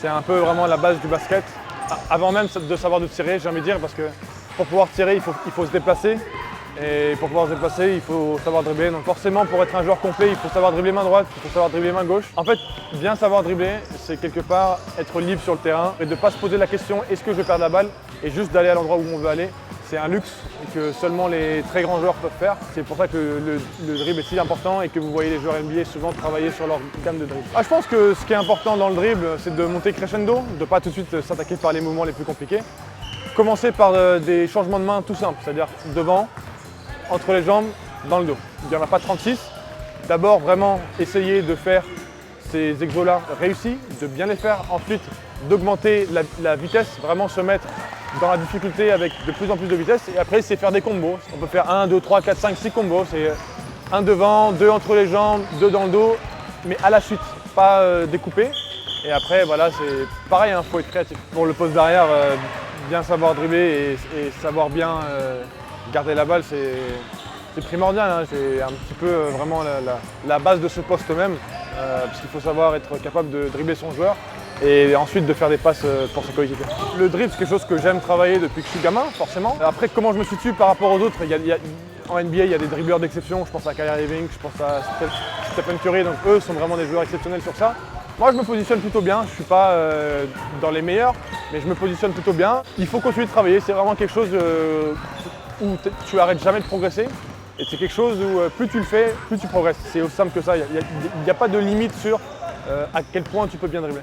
C'est un peu vraiment la base du basket. Avant même de savoir de tirer, j'ai envie de dire, parce que pour pouvoir tirer, il faut se déplacer. Et pour pouvoir se déplacer, il faut savoir dribbler. Donc forcément, pour être un joueur complet, il faut savoir dribbler main droite, il faut savoir dribbler main gauche. En fait, bien savoir dribbler, c'est quelque part être libre sur le terrain et de ne pas se poser la question est-ce que je vais perdre la balle et juste d'aller à l'endroit où on veut aller. C'est un luxe que seulement les très grands joueurs peuvent faire. C'est pour ça que le dribble est si important et que vous voyez les joueurs NBA souvent travailler sur leur gamme de dribble. Je pense que ce qui est important dans le dribble, c'est de monter crescendo, de ne pas tout de suite s'attaquer par les mouvements les plus compliqués. Commencer par des changements de main tout simples, c'est-à-dire devant, entre les jambes, dans le dos. Il n'y en a pas 36. D'abord, vraiment essayer de faire ces exos-là réussis, de bien les faire. Ensuite, d'augmenter la vitesse, vraiment se mettre dans la difficulté avec de plus en plus de vitesse. Et après, c'est faire des combos. On peut faire 1, 2, 3, 4, 5, 6 combos. C'est 1 devant, 2 entre les jambes, 2 dans le dos, mais à la suite, pas découpé. Et après, voilà, c'est pareil, il faut être créatif. Pour le poste d'arrière, bien savoir dribbler et savoir bien garder la balle, c'est primordial. Hein. C'est un petit peu vraiment la base de ce poste même, puisqu'il faut savoir être capable de dribbler son joueur et ensuite de faire des passes pour ses coéquipiers. Le dribble, c'est quelque chose que j'aime travailler depuis que je suis gamin, forcément. Après, comment je me situe par rapport aux autres, en NBA, il y a des dribbleurs d'exception. Je pense à Kyrie Irving, je pense à Stephen Curry, donc eux sont vraiment des joueurs exceptionnels sur ça. Moi, je me positionne plutôt bien. Je ne suis pas dans les meilleurs, mais je me positionne plutôt bien. Il faut continuer de travailler. C'est vraiment quelque chose où tu n'arrêtes jamais de progresser. Et c'est quelque chose où plus tu le fais, plus tu progresses. C'est aussi simple que ça. Il n'y a pas de limite sur à quel point tu peux bien dribbler.